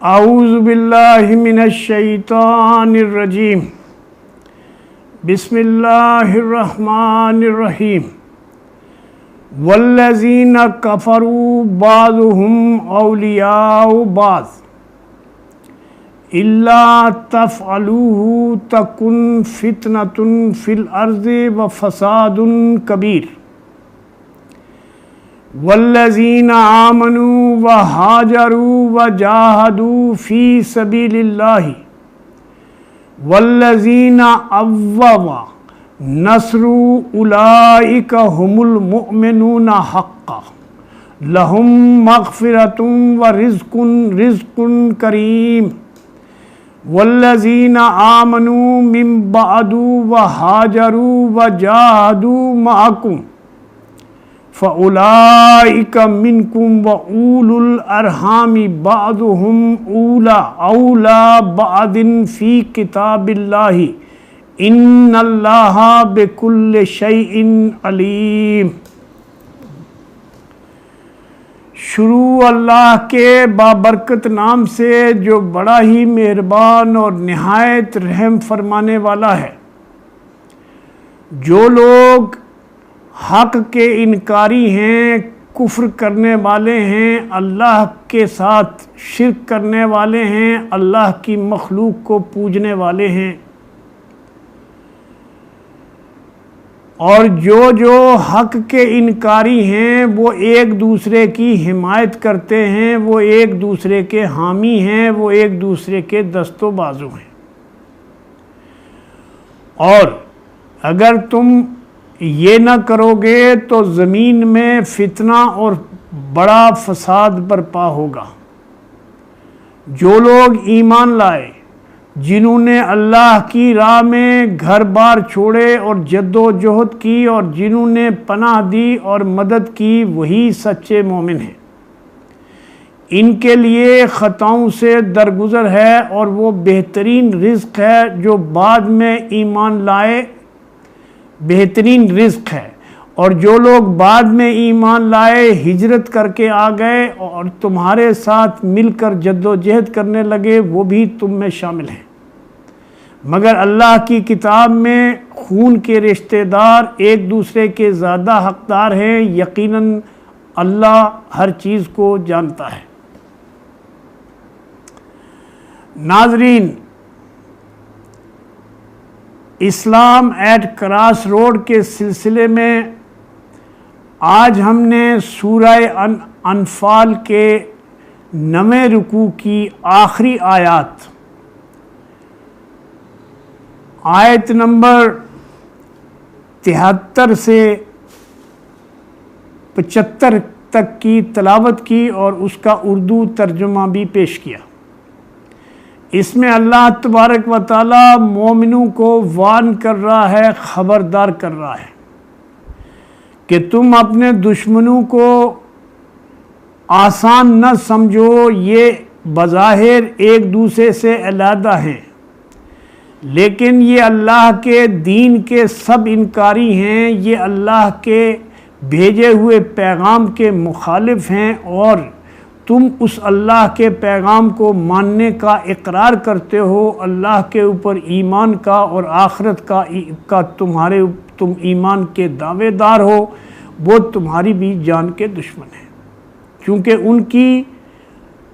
اعوذ باللہ من الشیطان الرجیم بسم اللہ الرحمن الرحیم والذین کفروا بعضهم اولیاء بعض الا تفعلوه تکن فتنۃ فی الارض وفساد کبیر والذین آمنوا وہاجروا وجاہدوا فی سبیل اللہ والذین اووا نصروا اولئک هم المؤمنون حقا لہم مغفرۃ ورزق کریم والذین آمنوا من بعد وہاجروا وجاہدوا معکم فَأُولَئِكَ مِنْكُمْ وَأُولُو الْأَرْحَامِ بَعْضُهُمْ أَوْلَى بَعْضٍ فِي كِتَابِ اللَّهِ إِنَّ اللَّهَ بِكُلِّ شَيْءٍ عَلِيمٌ۔ شروع اللہ کے بابرکت نام سے جو بڑا ہی مہربان اور نہایت رحم فرمانے والا ہے۔ جو لوگ حق کے انکاری ہیں، کفر کرنے والے ہیں، اللہ کے ساتھ شرک کرنے والے ہیں، اللہ کی مخلوق کو پوجنے والے ہیں، اور جو حق کے انکاری ہیں وہ ایک دوسرے کی حمایت کرتے ہیں، وہ ایک دوسرے کے حامی ہیں، وہ ایک دوسرے کے دست و بازو ہیں۔ اور اگر تم یہ نہ کرو گے تو زمین میں فتنہ اور بڑا فساد برپا ہوگا۔ جو لوگ ایمان لائے، جنہوں نے اللہ کی راہ میں گھر بار چھوڑے اور جد و جہد کی، اور جنہوں نے پناہ دی اور مدد کی، وہی سچے مومن ہیں۔ ان کے لیے خطاؤں سے درگزر ہے اور وہ بہترین رزق ہے جو بعد میں ایمان لائے، بہترین رزق ہے۔ اور جو لوگ بعد میں ایمان لائے، ہجرت کر کے آ گئے اور تمہارے ساتھ مل کر جد و جہد کرنے لگے، وہ بھی تم میں شامل ہیں۔ مگر اللہ کی کتاب میں خون کے رشتہ دار ایک دوسرے کے زیادہ حقدار ہیں، یقیناً اللہ ہر چیز کو جانتا ہے۔ ناظرین، اسلام ایٹ کراس روڈ کے سلسلے میں آج ہم نے سورہ انفال کے 9ویں رکوع کی آخری آیت نمبر 73 سے 75 تک کی تلاوت کی اور اس کا اردو ترجمہ بھی پیش کیا۔ اس میں اللہ تبارک و تعالی مومنوں کو وارن کر رہا ہے، خبردار کر رہا ہے کہ تم اپنے دشمنوں کو آسان نہ سمجھو، یہ بظاہر ایک دوسرے سے علیحدہ ہیں، لیکن یہ اللہ کے دین کے سب انکاری ہیں، یہ اللہ کے بھیجے ہوئے پیغام کے مخالف ہیں، اور تم اس اللہ کے پیغام کو ماننے کا اقرار کرتے ہو، اللہ کے اوپر ایمان کا اور آخرت کا تم ایمان کے دعوے دار ہو، وہ تمہاری بھی جان کے دشمن ہیں، کیونکہ ان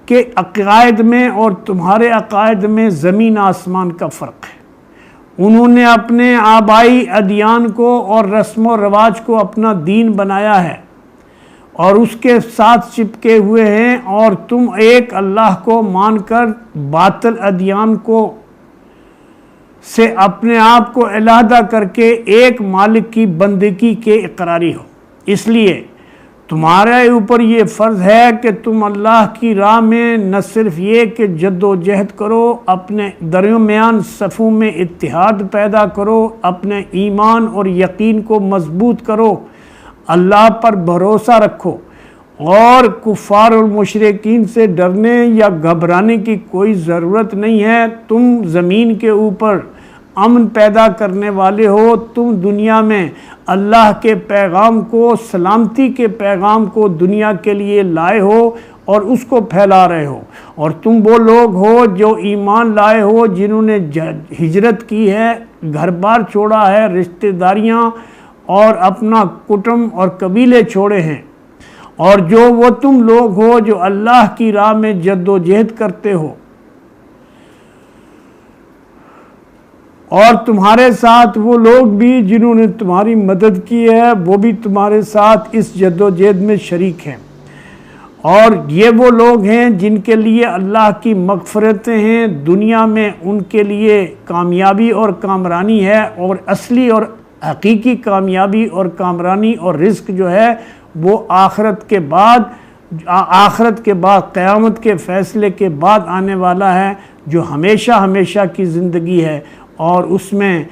کے عقائد میں اور تمہارے عقائد میں زمین آسمان کا فرق ہے۔ انہوں نے اپنے آبائی ادیان کو اور رسم و رواج کو اپنا دین بنایا ہے اور اس کے ساتھ چپکے ہوئے ہیں، اور تم ایک اللہ کو مان کر باطل ادیان سے اپنے آپ کو علیحدہ کر کے ایک مالک کی بندگی کے اقراری ہو۔ اس لیے تمہارے اوپر یہ فرض ہے کہ تم اللہ کی راہ میں نہ صرف یہ کہ جد و جہد کرو، اپنے درمیان صفوں میں اتحاد پیدا کرو، اپنے ایمان اور یقین کو مضبوط کرو، اللہ پر بھروسہ رکھو، اور کفار اور مشرکین سے ڈرنے یا گھبرانے کی کوئی ضرورت نہیں ہے۔ تم زمین کے اوپر امن پیدا کرنے والے ہو، تم دنیا میں اللہ کے پیغام کو، سلامتی کے پیغام کو دنیا کے لیے لائے ہو اور اس کو پھیلا رہے ہو، اور تم وہ لوگ ہو جو ایمان لائے ہو، جنہوں نے ہجرت کی ہے، گھر بار چھوڑا ہے، رشتہ داریاں اور اپنا کٹم اور قبیلے چھوڑے ہیں، اور جو وہ تم لوگ ہو جو اللہ کی راہ میں جد و جہد کرتے ہو، اور تمہارے ساتھ وہ لوگ بھی جنہوں نے تمہاری مدد کی ہے، وہ بھی تمہارے ساتھ اس جد و جہد میں شریک ہیں، اور یہ وہ لوگ ہیں جن کے لیے اللہ کی مغفرتیں ہیں، دنیا میں ان کے لیے کامیابی اور کامرانی ہے، اور اصلی اور حقیقی کامیابی اور کامرانی اور رزق جو ہے وہ آخرت کے بعد قیامت کے فیصلے کے بعد آنے والا ہے، جو ہمیشہ ہمیشہ کی زندگی ہے، اور اس میں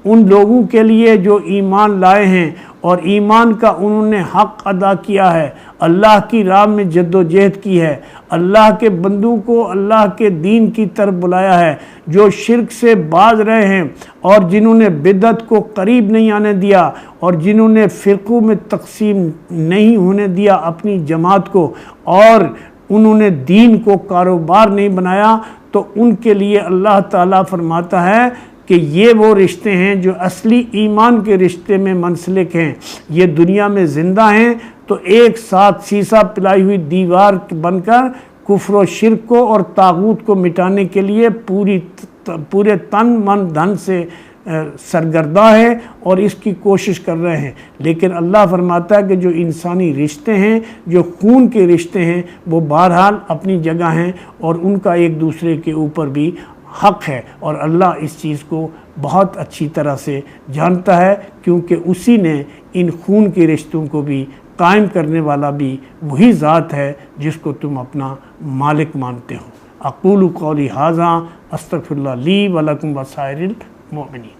ان لوگوں کے لیے جو ایمان لائے ہیں اور ایمان کا انہوں نے حق ادا کیا ہے، اللہ کی راہ میں جد و جہد کی ہے، اللہ کے بندوں کو اللہ کے دین کی طرف بلایا ہے، جو شرک سے باز رہے ہیں، اور جنہوں نے بدعت کو قریب نہیں آنے دیا، اور جنہوں نے فرقوں میں تقسیم نہیں ہونے دیا اپنی جماعت کو، اور انہوں نے دین کو کاروبار نہیں بنایا، تو ان کے لیے اللہ تعالیٰ فرماتا ہے کہ یہ وہ رشتے ہیں جو اصلی ایمان کے رشتے میں منسلک ہیں، یہ دنیا میں زندہ ہیں تو ایک ساتھ سیسا پلائی ہوئی دیوار بن کر کفر و شرک کو اور طاغوت کو مٹانے کے لیے پورے تن من دھن سے سرگرداں ہے اور اس کی کوشش کر رہے ہیں، لیکن اللہ فرماتا ہے کہ جو انسانی رشتے ہیں، جو خون کے رشتے ہیں، وہ بہرحال اپنی جگہ ہیں، اور ان کا ایک دوسرے کے اوپر بھی حق ہے، اور اللہ اس چیز کو بہت اچھی طرح سے جانتا ہے، کیونکہ اسی نے ان خون کے رشتوں کو بھی قائم کرنے والا بھی وہی ذات ہے جس کو تم اپنا مالک مانتے ہو۔ اقول قولی ھذا استغفر اللہ لی ولکم وسائر المؤمنین۔